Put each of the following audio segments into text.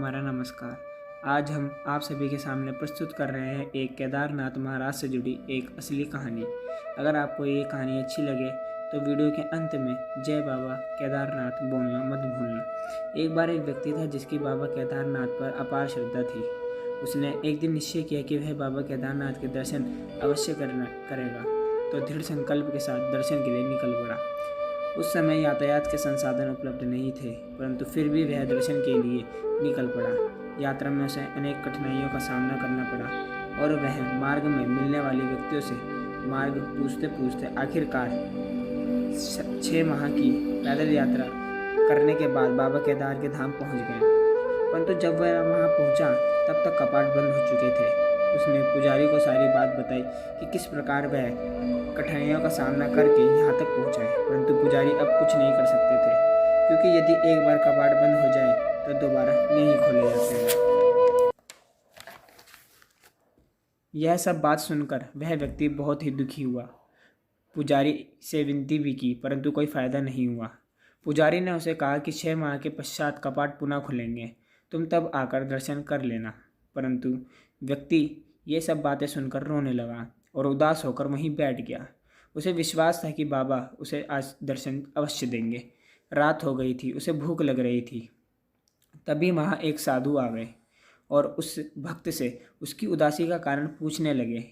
हमारा नमस्कार। आज हम आप सभी के सामने प्रस्तुत कर रहे हैं एक केदारनाथ महाराज से जुड़ी एक असली कहानी। अगर आपको ये कहानी अच्छी लगे तो वीडियो के अंत में जय बाबा केदारनाथ बोलना मत भूलना। एक बार एक व्यक्ति था जिसकी बाबा केदारनाथ पर अपार श्रद्धा थी। उसने एक दिन निश्चय किया कि वह बाबा केदारनाथ के दर्शन अवश्य करेगा, तो दृढ़ संकल्प के साथ दर्शन के लिए निकल पड़ा। उस समय यातायात के संसाधन उपलब्ध नहीं थे, परंतु फिर भी वह दर्शन के लिए निकल पड़ा। यात्रा में उसे अनेक कठिनाइयों का सामना करना पड़ा और वह मार्ग में मिलने वाले व्यक्तियों से मार्ग पूछते पूछते आखिरकार 6 माह की पैदल यात्रा करने के बाद बाबा केदार के धाम पहुंच गए। परंतु जब वह वहां पहुंचा तब तक कपाट बंद हो चुके थे। उसने पुजारी को सारी बात बताई कि किस प्रकार वह कठिनाइयों का सामना करके यहाँ तक पहुँचा है, परंतु पुजारी अब कुछ नहीं कर सकते थे, क्योंकि यदि एक बार कपाट बंद हो जाए तो दोबारा नहीं खोले जाते हैं। यह सब बात सुनकर वह व्यक्ति बहुत ही दुखी हुआ। पुजारी से विनती भी की, परंतु कोई फायदा नहीं हुआ। पुजारी ने उसे कहा कि 6 माह के पश्चात कपाट पुनः खुलेंगे, तुम तब आकर दर्शन कर लेना। परंतु व्यक्ति ये सब बातें सुनकर रोने लगा और उदास होकर वहीं बैठ गया। उसे विश्वास था कि बाबा उसे आज दर्शन अवश्य देंगे। रात हो गई थी, उसे भूख लग रही थी। तभी वहाँ एक साधु आ गए और उस भक्त से उसकी उदासी का कारण पूछने लगे।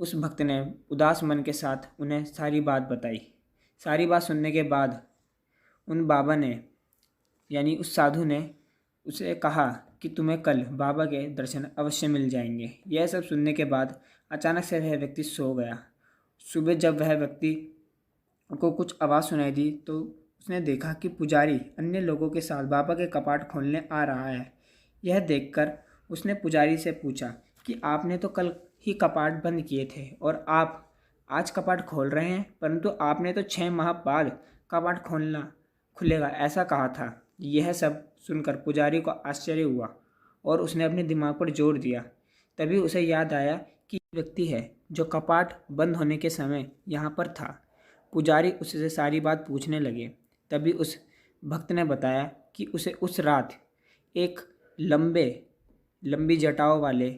उस भक्त ने उदास मन के साथ उन्हें सारी बात बताई। सारी बात सुनने के बाद उन बाबा ने यानी उस साधु ने उसे कहा कि तुम्हें कल बाबा के दर्शन अवश्य मिल जाएंगे। यह सब सुनने के बाद अचानक से वह व्यक्ति सो गया। सुबह जब वह व्यक्ति को कुछ आवाज़ सुनाई दी तो उसने देखा कि पुजारी अन्य लोगों के साथ बाबा के कपाट खोलने आ रहा है। यह देखकर उसने पुजारी से पूछा कि आपने तो कल ही कपाट बंद किए थे और आप आज कपाट खोल रहे हैं, परंतु आपने तो 6 माह बाद कपाट खुलेगा ऐसा कहा था। यह सब सुनकर पुजारी को आश्चर्य हुआ और उसने अपने दिमाग पर जोर दिया। तभी उसे याद आया कि व्यक्ति है जो कपाट बंद होने के समय यहाँ पर था। पुजारी उससे सारी बात पूछने लगे। तभी उस भक्त ने बताया कि उसे उस रात एक लंबी जटाओं वाले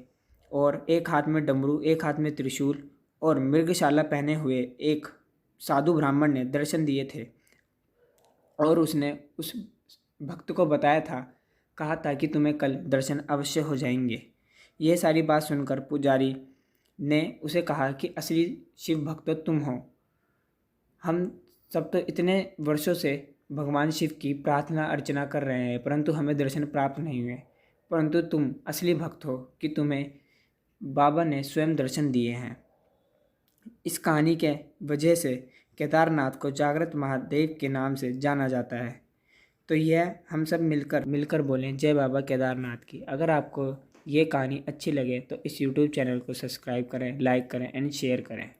और एक हाथ में डमरू, एक हाथ में त्रिशूल और मृगशाला पहने हुए एक साधु ब्राह्मण ने दर्शन दिए थे और उसने उस भक्त को बताया था, कहा था कि तुम्हें कल दर्शन अवश्य हो जाएंगे। यह सारी बात सुनकर पुजारी ने उसे कहा कि असली शिव भक्त तो तुम हो। हम सब तो इतने वर्षों से भगवान शिव की प्रार्थना अर्चना कर रहे हैं, परंतु हमें दर्शन प्राप्त नहीं हुए, परंतु तुम असली भक्त हो कि तुम्हें बाबा ने स्वयं दर्शन दिए हैं। इस कहानी के वजह से केदारनाथ को जागृत महादेव के नाम से जाना जाता है। तो यह हम सब मिलकर बोलें जय बाबा केदारनाथ की। अगर आपको ये कहानी अच्छी लगे तो इस YouTube चैनल को सब्सक्राइब करें, लाइक करें एंड शेयर करें।